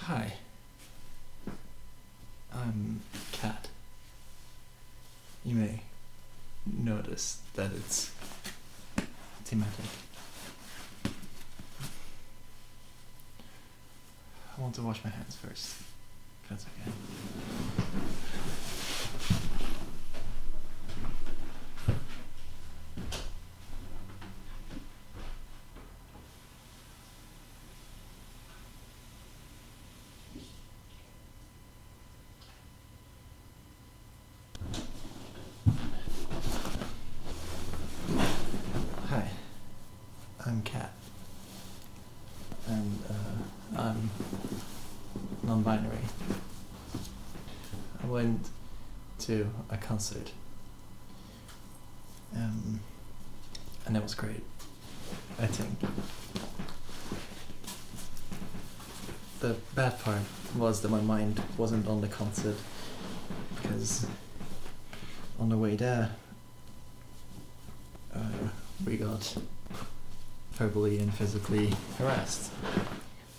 Hi, I'm Kat. You may notice that it's thematic. I want to wash my hands first, if that's okay. Hi, I'm Kat, and I'm non-binary. I went to a concert, and it was great, I think. The bad part was that my mind wasn't on the concert, because on the way there, we got verbally and physically harassed.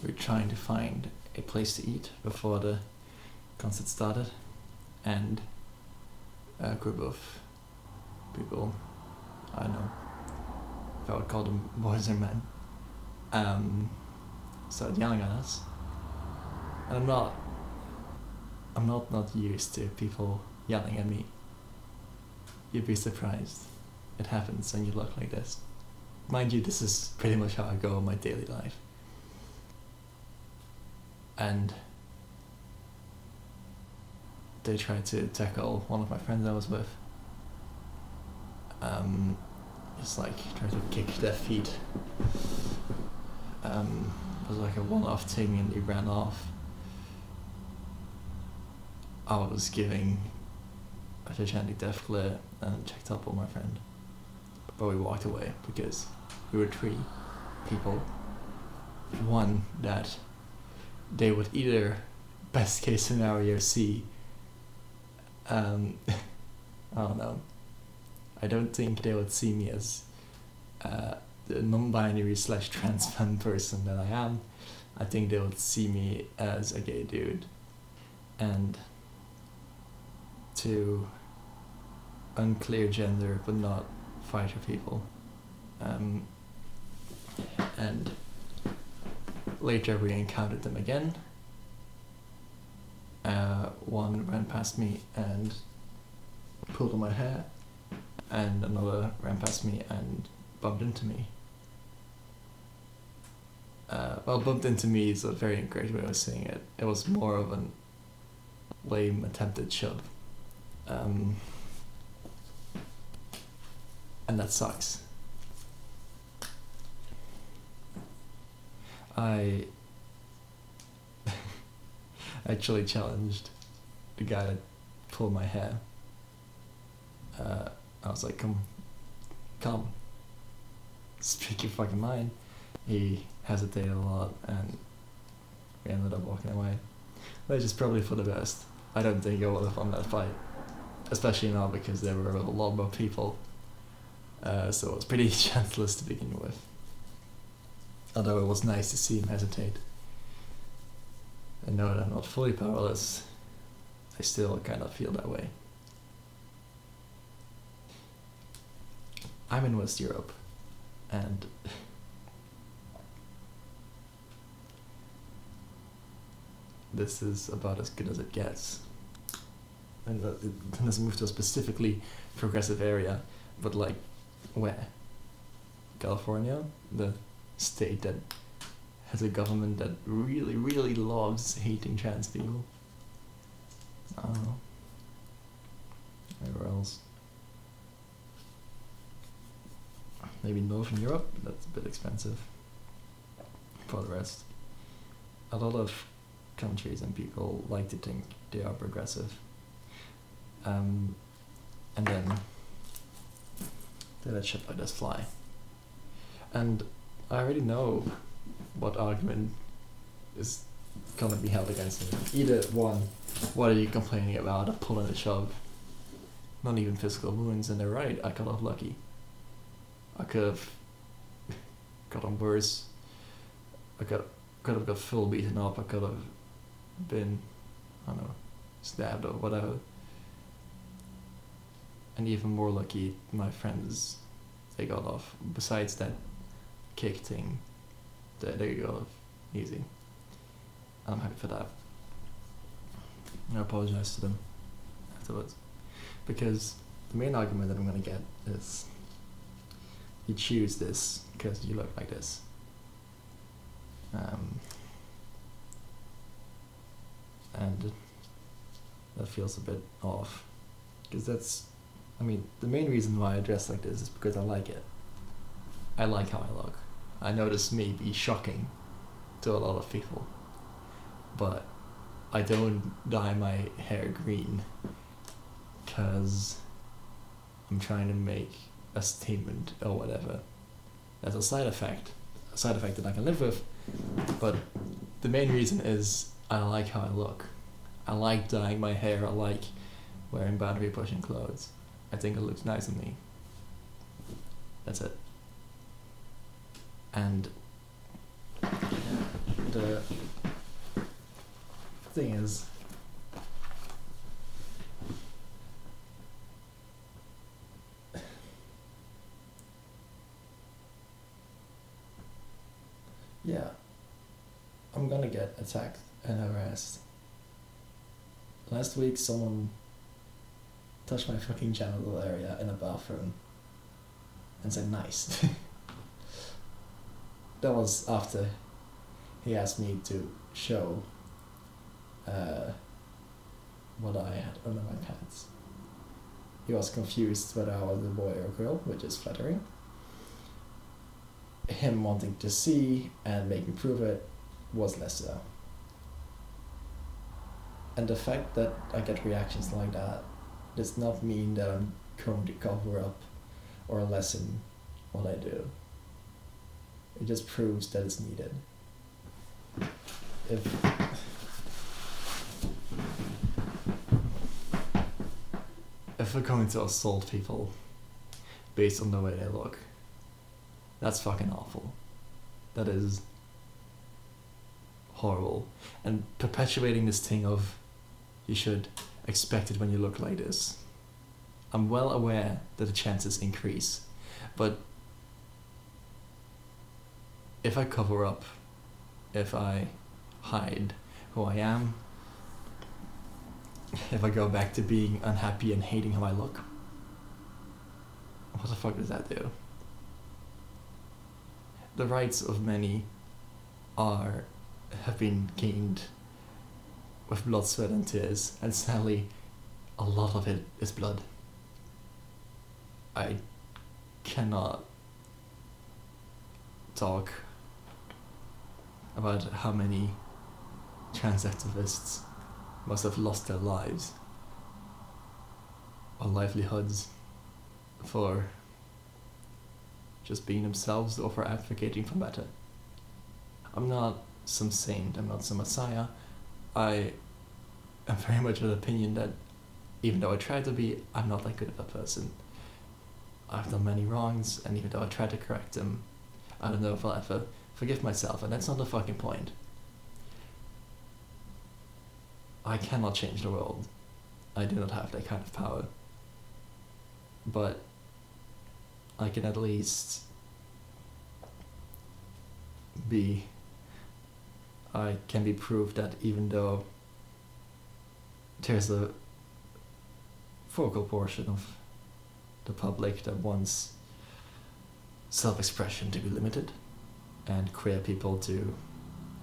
We were trying to find a place to eat before the concert started, and a group of people, I don't know if I would call them boys or men, started yelling at us. And I'm not used to people yelling at me. You'd be surprised. It happens when you look like this. Mind you, this is pretty much how I go in my daily life. And they tried to tackle one of my friends I was with. Just like trying to kick their feet. It was like a one-off thing, and they ran off. I was giving a gigantic death glare and checked up on my friend. But we walked away because we were three people. One, that they would either, best case scenario, see, I don't know, I don't think they would see me as the non-binary / trans femme person that I am. I think they would see me as a gay dude. And to unclear gender but not fighter people. And later we encountered them again. One ran past me and pulled on my hair, and another ran past me and bumped into me. Well, bumped into me is a very great way of saying it. It was more of a lame attempted shove. And that sucks. I actually challenged the guy that pulled my hair. I was like, come, speak your fucking mind. He hesitated a lot, and we ended up walking away. Which is probably for the best. I don't think I would have won that fight. Especially now, because there were a lot more people. So it was pretty chanceless to begin with. Although it was nice to see him hesitate. And know that I'm not fully powerless, I still kind of feel that way. I'm in West Europe, and this is about as good as it gets. And it doesn't move to a specifically progressive area, but like, where? California? The state that has a government that really, really loves hating trans people. I don't know. Anywhere else? Maybe Northern Europe? That's a bit expensive. For the rest, a lot of countries and people like to think they are progressive. And then they let shit like this fly. And I already know what argument is gonna be held against me. Either one, what are you complaining about? A pull and a shove. Not even physical wounds, and they're right, I got off lucky. I could have gotten worse. I could have got full beaten up. I could have been, I don't know, stabbed or whatever. And even more lucky, my friends, they got off. Besides that kick thing, they got off easy. I'm happy for that. I apologize to them afterwards. Because the main argument that I'm going to get is, you choose this because you look like this. And that feels a bit off. Because the main reason why I dress like this is because I like it. I like how I look. I know this may be shocking to a lot of people, but I don't dye my hair green because I'm trying to make a statement or whatever. That's a side effect that I can live with, but the main reason is I like how I look. I like dyeing my hair, I like wearing boundary pushing clothes. I think it looks nice on me. That's it. And the thing is, yeah, I'm gonna get attacked and harassed. Last week someone touched my fucking genital area in a bathroom and said nice. That was after he asked me to show what I had under my pants. He was confused whether I was a boy or a girl, which is flattering. Him wanting to see and make me prove it was less so. And the fact that I get reactions like that does not mean that I'm going to cover up or lessen what I do. It just proves that it's needed. If we're going to assault people based on the way they look, that's fucking awful. That is horrible. And perpetuating this thing of you should expect it when you look like this. I'm well aware that the chances increase, but if I cover up, if I hide who I am, if I go back to being unhappy and hating how I look, what the fuck does that do? The rights of many have been gained with blood, sweat and tears, and sadly a lot of it is blood. I cannot talk about how many trans activists must have lost their lives or livelihoods for just being themselves or for advocating for better. I'm not some saint, I'm not some messiah. I am very much of the opinion that even though I try to be, I'm not that good of a person. I've done many wrongs, and even though I try to correct them, I don't know if I'll ever forgive myself, and that's not the fucking point. I cannot change the world. I do not have that kind of power. But I can at least I can be proved that even though there's a vocal portion of the public that wants self-expression to be limited and queer people to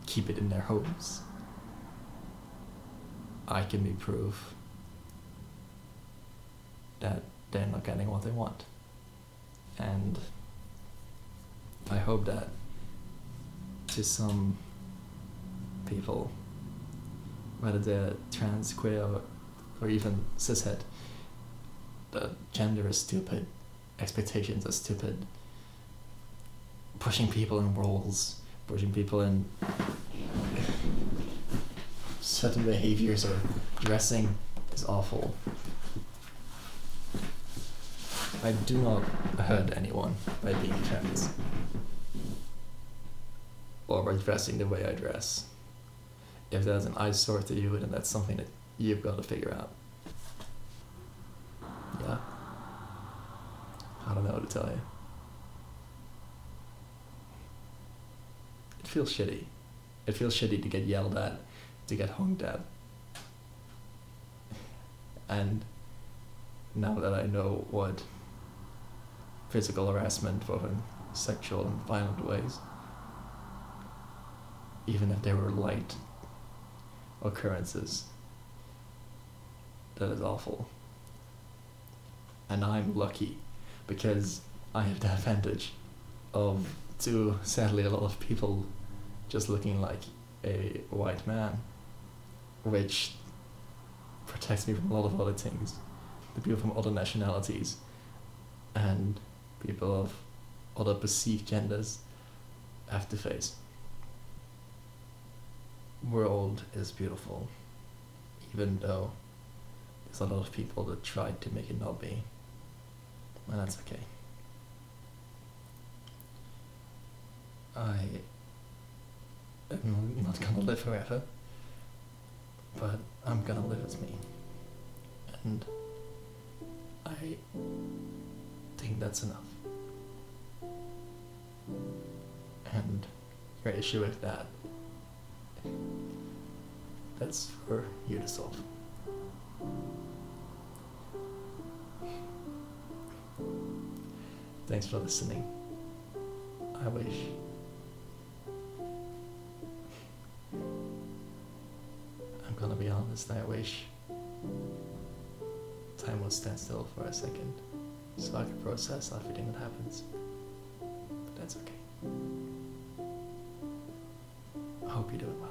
keep it in their homes, I can be proof that they're not getting what they want. And I hope that to some people, whether they're trans, queer, or even cishet, the gender is stupid, expectations are stupid, pushing people in roles, pushing people in certain behaviors or dressing is awful. I do not hurt anyone by being trans or by dressing the way I dress. if there's an eyesore to you, then that's something that you've got to figure out. Yeah. I don't know what to tell you. It feels shitty. It feels shitty to get yelled at, to get honked at. And now that I know what physical harassment, both in sexual and violent ways, even if they were light occurrences, that is awful. And I'm lucky because I have the advantage of, to sadly, a lot of people just looking like a white man, which protects me from a lot of other things. The people from other nationalities and people of other perceived genders have to face. World is beautiful, even though there's a lot of people that tried to make it not be, and that's okay. I am not gonna live forever, but I'm gonna live as me, and I think that's enough. And your issue with that, that's for you to solve. Thanks for listening. I wish I'm gonna be honest, I wish time would stand still for a second so I could process everything that happens. But that's okay. I hope you're doing well.